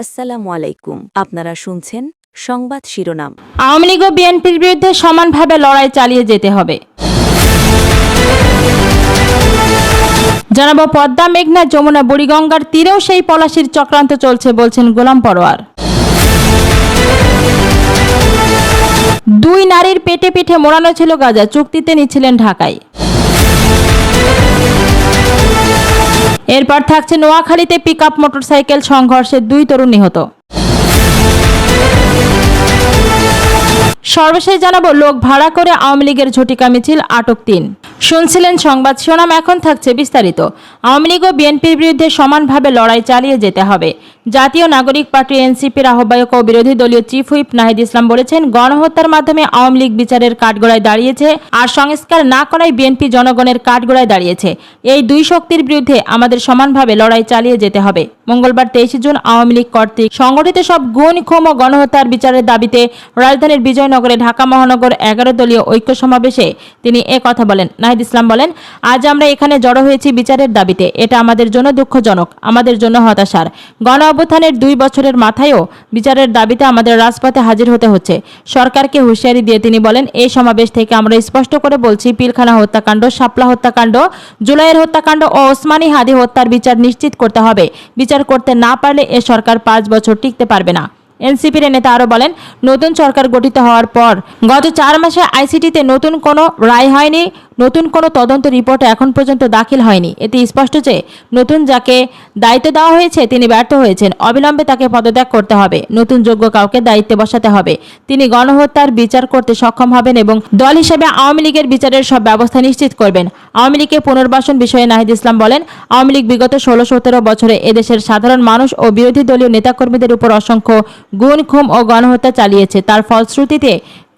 আসসালামু আলাইকুম। আপনারা শুনছেন সংবাদ শিরোনাম। আওয়ামী লীগ ও বিএনপির বিরুদ্ধে সমানভাবে লড়াই চালিয়ে যেতে হবে। জানাবো পদ্মা, মেঘনা, যমুনা, বুড়িগঙ্গার তীরেও সেই পলাশির চক্রান্ত চলছে বলছেন গোলাম পরোয়ার। দুই নারীর পেটে পিঠে মোড়ানো ছিল গাঁজা, চুক্তিতে নিচ্ছিলেন ঢাকায়। এরপর থাকছে নোয়াখালীতে পিকআপ মোটরসাইকেল সংঘর্ষে 2 তরুণ নিহত। সর্বশেষ জানাবো লোক ভাড়া করে আওয়ামী লীগের ঝটিকা মিছিল, আটক 3। শুনছিলেন সংবাদ শিরোনাম, এখন থাকছে বিস্তারিত। আওয়ামী লীগ ও বিএনপির বিরুদ্ধে সমানভাবে লড়াই চালিয়ে যেতে হবে। জাতীয় নাগরিক পার্টি এনসিপির আহ্বায়ক ও বিরোধী দলীয় চিফ হুইপ নাহিদ ইসলাম বলেছেন, গণহত্যার মাধ্যমে আওয়ামী লীগ বিচারের কাঠগড়ায় দাঁড়িয়েছে, আর সংস্কার না করায় বিএনপি জনগণের কাঠগড়ায় দাঁড়িয়েছে। এই দুই শক্তির বিরুদ্ধে আমাদের সমানভাবে লড়াই চালিয়ে যেতে হবে। মঙ্গলবার 23 জুন আওয়ামী লীগ কর্তৃক সংগঠিত সব গুম, খুন ও গণহত্যার বিচারের দাবিতে রাজধানীর বিজয়নগরে ঢাকা মহানগর 11 দলীয় ঐক্য সমাবেশে তিনি কথা বলেন। নাহিদ ইসলাম বলেন, আজ আমরা এখানে জড়ো হয়েছি বিচারের দাবিতে। এটা আমাদের জন্য দুঃখজনক, আমাদের জন্য হতাশার। গণ অভ্যুত্থানের 2 বছরের মাথায়ও বিচারের দাবিতে আমাদের রাজপথে হাজির হতে হচ্ছে। সরকারকে হুঁশিয়ারি দিয়ে তিনি বলেন, এই সমাবেশ থেকে আমরা স্পষ্ট করে বলছি, পিলখানা হত্যাকাণ্ড, শাপলা হত্যাকাণ্ড, জুলাইয়ের হত্যাকাণ্ড ও ওসমানী হাদি হত্যার বিচার নিশ্চিত করতে হবে। বিচার করতে না পারলে এ সরকার 5 বছর টিকতে পারবে না। এনসিপির নেতা আরও বলেন, নতুন সরকার গঠিত হওয়ার পর গত 4 মাসে আইসিটিতে নতুন কোনো রায় হয়নি, নতুন কোনো তদন্ত রিপোর্ট এখন পর্যন্ত দাখিল হয়নি। এতে স্পষ্ট যে নতুন যাকে দায়িত্ব দেওয়া হয়েছে তিনি ব্যর্থ হয়েছেন। অবিলম্বে তাকে পদত্যাগ করতে হবে, নতুন যোগ্য কাউকে দায়িত্বে বসাতে হবে। তিনি গণহত্যার বিচার করতে সক্ষম হবেন এবং দল হিসেবে আওয়ামী লীগের বিচারের সব ব্যবস্থা নিশ্চিত করবেন। আওয়ামী লীগের পুনর্বাসন বিষয়ে নাহিদ ইসলাম বলেন, আওয়ামী লীগ বিগত 16-17 বছরে এদেশের সাধারণ মানুষ ও বিরোধী দলীয় নেতাকর্মীদের উপর অসংখ্য গুম, খুন ও গণহত্যা চালিয়েছে। তার ফলশ্রুতিতে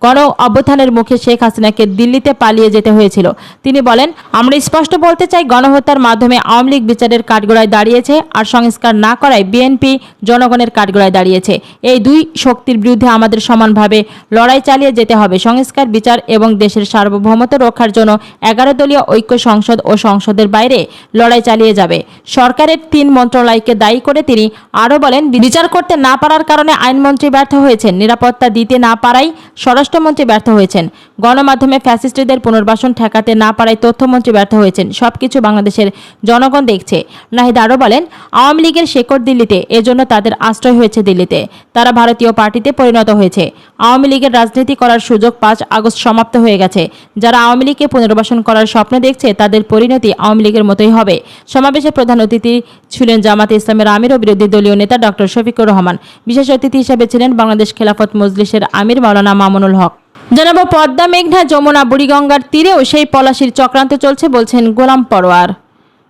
গণ অভ্যুত্থানের মুখে শেখ হাসিনাকে দিল্লিতে পালিয়ে যেতে হয়েছিল। তিনি বলেন, আমরা স্পষ্ট বলতে চাই, গণহত্যার মাধ্যমে আওয়ামী লীগ বিচারের কাঠগড়ায় দাঁড়িয়েছে, আর সংস্কার না করায় বিএনপি জনগণের কাঠগড়ায় দাঁড়িয়েছে। এই দুই শক্তির বিরুদ্ধে আমাদের সমানভাবে লড়াই চালিয়ে যেতে হবে। সংস্কার, বিচার এবং দেশের সার্বভৌমত্ব রক্ষার জন্য 11 দলীয় ঐক্য সংসদ ও সংসদের বাইরে লড়াই চালিয়ে যাবে। সরকারের 3 মন্ত্রণালয়কে দায়ী করে তিনি আরও বলেন, বিচার করতে না পারার কারণে আইনমন্ত্রী ব্যর্থ হয়েছেন, নিরাপত্তা দিতে না পারায় স্বরাষ্ট্রমন্ত্রী ব্যর্থ হয়েছেন, গণমাধ্যমে ফ্যাসিস্টদের পুনর্বাসন ঠেকাতে না পারায় তথ্যমন্ত্রী ব্যর্থ হয়েছেন। সবকিছু বাংলাদেশের জনগণ দেখছে। নাহিদ আরও বলেন, আওয়ামী লীগের শেকড় দিল্লিতে, এজন্য তাদের আশ্রয় হয়েছে দিল্লিতে। তারা ভারতীয় পার্টিতে পরিণত হয়েছে। আওয়ামী লীগের রাজনীতি করার সুযোগ 5 আগস্ট সমাপ্ত হয়ে গেছে। যারা আওয়ামী লীগকে পুনর্বাসন করার স্বপ্ন দেখছে, তাদের পরিণতি আওয়ামী লীগের মতোই হবে। সমাবেশে প্রধান অতিথি ছিলেন জামাতে ইসলামের আমির ও বিরোধী দলীয় নেতা ডক্টর শফিকুর রহমান। বিশেষ অতিথি হিসেবে ছিলেন বাংলাদেশ খেলাফত মজলিসের আমির মাওলানা মামুনুল হক। জানাবো পদ্মা, মেঘনা, যমুনা, বুড়িগঙ্গার তীরেও সেই পলাশির চক্রান্ত চলছে বলছেন গোলাম পরোয়ার।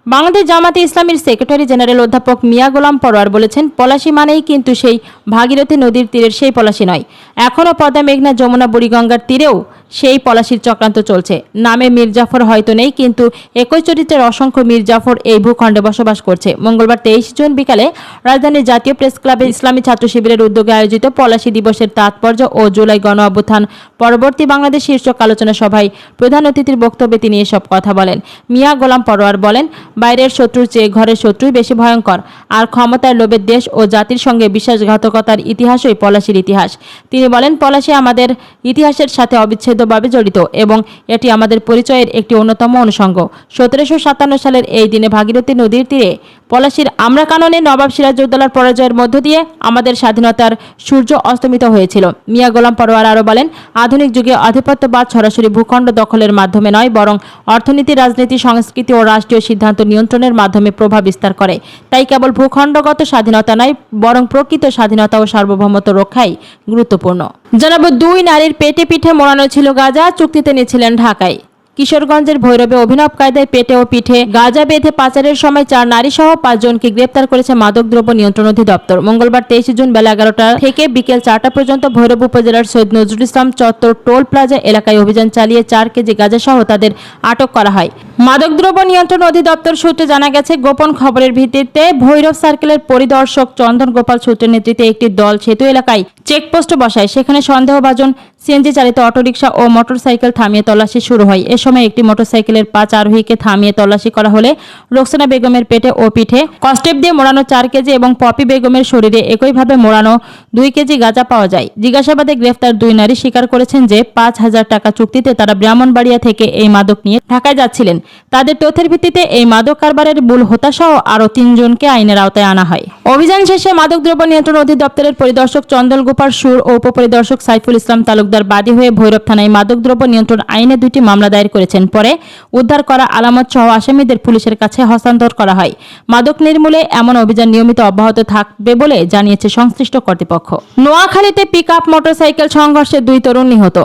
বাংলাদেশ জামাতে ইসলামীর সেক্রেটারি জেনারেল অধ্যাপক মিয়া গোলাম পরোয়ার বলেছেন, পলাশি মানেই কিন্তু সেই ভাগীরথী নদীর তীরের সেই পলাশি নয়। এখনও পদ্মা, মেঘনা, যমুনা, বুড়িগঙ্গার তীরেও সেই পলাশির চক্রান্ত চলছে। নামে মীর জাফর হয়তো নেই, কিন্তু একই চরিত্রের অসংখ্য মীর জাফর এই ভূখণ্ডে বসবাস করছে। মঙ্গলবার 23 জুন বিকালে রাজধানীর জাতীয় প্রেস ক্লাবে ইসলামী ছাত্র শিবিরের উদ্যোগে আয়োজিত পলাশি দিবসের তাৎপর্য ও জুলাই গণ অভ্যুত্থান পরবর্তী বাংলাদেশ শীর্ষক আলোচনা সভায় প্রধান অতিথির বক্তব্যে তিনি এসব কথা বলেন। মিয়া গোলাম পরোয়ার বলেন, বাইরের শত্রুর চেয়ে ঘরের শত্রুই বেশি ভয়ঙ্কর, আর ক্ষমতার লোভের দেশ ও জাতির সঙ্গে বিশ্বাসঘাতকতার ইতিহাসই পলাশির ইতিহাস। তিনি বলেন, পলাশি আমাদের ইতিহাসের সাথে অবিচ্ছেদ্যভাবে জড়িত এবং এটি আমাদের পরিচয়ের একটি অন্যতম অনুষঙ্গ। 1757 সালের এই দিনে ভাগীরথী নদীর তীরে পলাশির আমরাকাননে নবাব সিরাজউদ্দৌলার পরাজয়ের মধ্য দিয়ে আমাদের স্বাধীনতার সূর্য অস্তমিত হয়েছিল। মিয়া গোলাম পরোয়ার আরও বলেন, আধুনিক যুগে আধিপত্যবাদ সরাসরি ভূখণ্ড দখলের মাধ্যমে নয়, বরং অর্থনীতি, রাজনীতি, সংস্কৃতি ও রাষ্ট্রীয় সিদ্ধান্ত নিয়ন্ত্রণের মাধ্যমে প্রভাব বিস্তার করে। তাই কেবল ভূখণ্ডগত স্বাধীনতা নয়, বরং প্রকৃত স্বাধীনতা ও সার্বভৌমত্ব রক্ষাই গুরুত্বপূর্ণ। জানাবো 2 নারীর পেটে পিঠে মোড়ানো ছিল গাঁজা, চুক্তিতে নিচ্ছিলেন ঢাকায়। কিশোরগঞ্জের ভৈরবে অভিনব কায়দায় পেটে ও পিঠে গাঁজা বেঁধে পাচারের সময় 4 নারী সহ 5 জনকে গ্রেপ্তার করেছে মাদকদ্রব্য নিয়ন্ত্রণ অধিদপ্তর। মঙ্গলবার 23 জুন বেলা 11টা থেকে বিকেল 4টা পর্যন্ত ভৈরব উপজেলার সৈয়দ নজরুল ইসলাম চত্বর টোল প্লাজা এলাকায় অভিযান চালিয়ে 4 কেজি গাঁজা সহ তাদের আটক করা হয়। মাদকদ্রব্য নিয়ন্ত্রণ অধিদপ্তর সূত্রে জানা গেছে, গোপন খবরের ভিত্তিতে ভৈরব সার্কেলের পরিদর্শক চন্দন গোপাল সূত্রের নেতৃত্বে একটি দল সেতু এলাকায় চেকপোস্ট বসায়। সেখানে সন্দেহভাজন সিএনজি চালিত অটোরিকশা ও মোটরসাইকেল থামিয়ে তল্লাশি শুরু হয়। এ সময় একটি মোটরসাইকেলের 5 আরোহীকে থামিয়ে তল্লাশি করা হলে রোকসানা বেগমের পেটে ও পিঠে কস্টেপ দিয়ে মোড়ানো 4 কেজি এবং পপি বেগমের শরীরে একইভাবে মোড়ানো 2 কেজি গাঁজা পাওয়া যায়। জিজ্ঞাসাবাদে গ্রেফতার 2 নারী স্বীকার করেছেন যে 5,000 টাকা চুক্তিতে তারা ব্রাহ্মণবাড়িয়া থেকে এই মাদক নিয়ে ঢাকায় যাচ্ছিলেন। তাদের তথ্যের ভিত্তিতে এই মাদক কারবারের মূল হোতাসহ আরও 3 জনকে আইনের আওতায় আনা হয়। অভিযান শেষে মাদকদ্রব্য নিয়ন্ত্রণ অধিদপ্তরের পরিদর্শক চন্দন গোপাল সুর ও উপপরিদর্শক সাইফুল ইসলাম তালুকদার বাদী হয়ে ভৈরব থানায় মাদকদ্রব্য নিয়ন্ত্রণ আইনে 2টি মামলা দায়ের করেছেন। পরে উদ্ধার করা আলামত সহ আসামিদের পুলিশের কাছে হস্তান্তর করা হয়। মাদক নির্মূলে এমন অভিযান নিয়মিত অব্যাহত থাকবে বলে জানিয়েছে সংশ্লিষ্ট কর্তৃপক্ষ। নোয়াখালীতে পিকআপ মোটরসাইকেল সংঘর্ষে 2 তরুণ নিহত।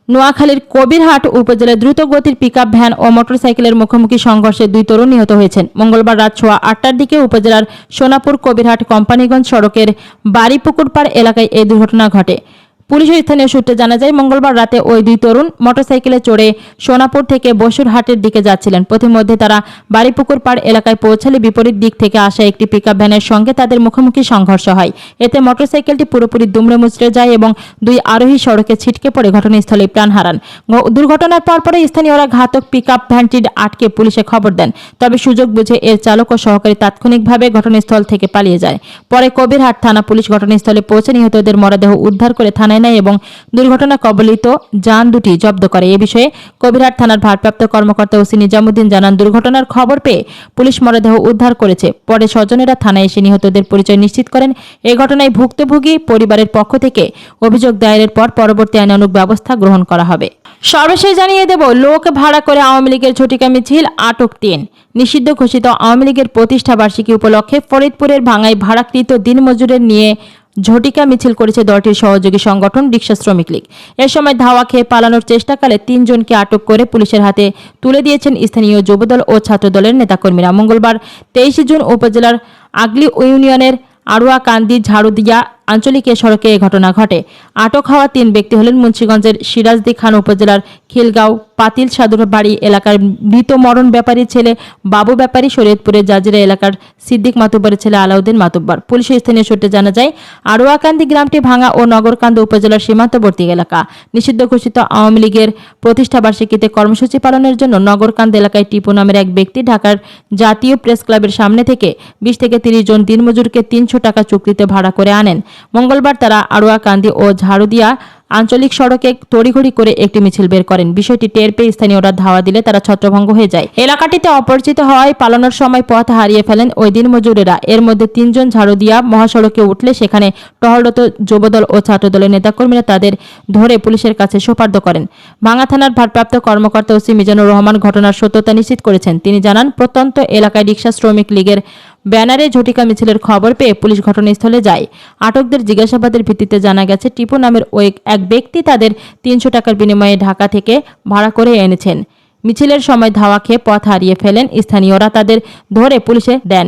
নোয়াখালীর কবিরহাট উপজেলায় দ্রুত গতির পিকআপ ভ্যান ও মোটরসাইকেলের মুখোমুখি সংঘর্ষে 2 তরুণ নিহত হয়েছেন। মঙ্গলবার রাত 8টার দিকে উপজেলার সোনাপুর কবিরহাট কোম্পানিগঞ্জ সড়কের বাড়িপুকুরপাড় এলাকায় এই দুর্ঘটনা ঘটে। পুলিশ ও স্থানীয় সূত্রে জানা যায়, মঙ্গলবার রাতে ওই 2 তরুণ মোটরসাইকেলে চড়ে সোনাপুর থেকে বসুরহাটের দিকে যাচ্ছিলেন। পথিমধ্যে তারা বাড়িপুকুরপাড় এলাকায় পৌঁছালে বিপরীত দিক থেকে আসা একটি পিকআপ ভ্যানের সঙ্গে তাদের মুখোমুখি সংঘর্ষ হয়। এতে মোটরসাইকেলটি পুরোপুরি দুমড়ে মুচড়ে যায় এবং 2 আরোহী সড়কে ছিটকে পড়ে ঘটনাস্থলে প্রাণ হারান। দুর্ঘটনার পরপরে স্থানীয়রা ঘাতক পিকআপ ভ্যানটি আটকে পুলিশে খবর দেন। তবে সুযোগ বুঝে এর চালক ও সহকারী তাৎক্ষণিকভাবে ঘটনাস্থল থেকে পালিয়ে যায়। পরে কবিরহাট থানা পুলিশ ঘটনাস্থলে পৌঁছে নিহতদের মরদেহ উদ্ধার করে থানায় নেয় এবং দুর্ঘটনা কবলিত যান 2টি জব্দ করে। এ বিষয়ে কবিরহাট থানার ভারপ্রাপ্ত কর্মকর্তা ওসি নিজামুদ্দিন জানান, দুর্ঘটনার খবর পেয়ে পুলিশ মরদেহ উদ্ধার করেছে। পরে স্বজনেরা থানায় এসে নিহতদের পরিচয় নিশ্চিত করেন। এই ঘটনায় ভুক্তভোগী পরিবারের পক্ষ থেকে অভিযোগ দায়েরের পর পরবর্তী আইনানুগ ব্যবস্থা গ্রহণ করা হবে। সর্বশেষ জানিয়ে দেব, লোক ভাড়া করে আওয়ামী লীগের ঝটিকা মিছিল, আটক 3। নিষিদ্ধ ঘোষিত আওয়ামী লীগের প্রতিষ্ঠা বার্ষিকী উপলক্ষে ফরিদপুরের ভাঙ্গায় ভাড়াকৃত দিনমজুরের নিয়ে ঝটিকা মিছিল করেছে দলটির সহযোগী সংগঠন রিকশা শ্রমিক লীগ। এ সময় ধাওয়া খেয়ে পালানোর চেষ্টাকালে 3 জনকে আটক করে পুলিশের হাতে তুলে দিয়েছেন স্থানীয় যুবদল ও ছাত্রদলের নেতাকর্মীরা। মঙ্গলবার 23 জুন উপজেলার আগলি ইউনিয়নের আড়ুয়াকান্দি ঝাড়ুদিয়া আঞ্চলিক এ সড়কে এ ঘটনা ঘটে। আটক হওয়া 3 ব্যক্তি হলেন মুন্সিগঞ্জের সিরাজদি খান উপজেলার খিলগাঁও পাতিল সাদুর বাড়ি এলাকার মৃত মরণ ব্যাপারীর ছেলে বাবু ব্যাপারী, শরীয়তপুরের জাজিরা এলাকার সিদ্দিক মাতুব্বরের ছেলে আলাউদ্দিন মাতুব্বর। পুলিশের স্থানীয় সূত্রে জানা যায়, আড়ুয়াকান্দি গ্রামটি ভাঙ্গা ও নগরকান্দ উপজেলার সীমান্তবর্তী এলাকা। নিষিদ্ধ ঘোষিত আওয়ামী লীগের প্রতিষ্ঠা বার্ষিকীতে কর্মসূচি পালনের জন্য নগরকান্দ এলাকায় টিপু নামের এক ব্যক্তি ঢাকার জাতীয় প্রেস ক্লাবের সামনে থেকে 20 থেকে 30 জন দিনমজুরকে 300 টাকা চুক্তিতে ভাড়া করে আনেন। মঙ্গলবার তারা আড়ুয়াকান্দি ও ঝাড়ুদিয়া আঞ্চলিক সড়কে তড়িঘড়ি করে একটি মিছিল বের করেন। বিষয়টি টের পেয়ে স্থানীয়রা ধাওয়া দিলে তারা ছত্রভঙ্গ হয়ে যায়। এলাকাটিতে অপরিচিত হওয়ায় পালানোর সময় পথ হারিয়ে ফেলেন ওই দিনমজুরেরা। এর মধ্যে 3 জন ঝাড়ুদিয়া মহাসড়কে উঠলে সেখানে টহলরত যুবদল ও ছাত্রদলের নেতাকর্মীরা তাদের ধরে পুলিশের কাছে সোপর্দ করেন। ভাঙ্গা থানার ভারপ্রাপ্ত কর্মকর্তা ওসি মিজানুর রহমান ঘটনার সত্যতা নিশ্চিত করেছেন। তিনি জানান, প্রত্যন্ত এলাকায় রিকশা শ্রমিক লীগের ব্যানারে ঝটিকা মিছিলের খবর পেয়ে পুলিশ ঘটনাস্থলে যায়। আটকদের জিজ্ঞাসাবাদের ভিত্তিতে জানা গেছে, টিপু নামের ওই এক ব্যক্তি তাদের 300 টাকার বিনিময়ে ঢাকা থেকে ভাড়া করে এনেছেন। মিছিলের সময় ধাওয়া খেয়ে পথ হারিয়ে ফেলেন। স্থানীয়রা তাদের ধরে পুলিশে দেন।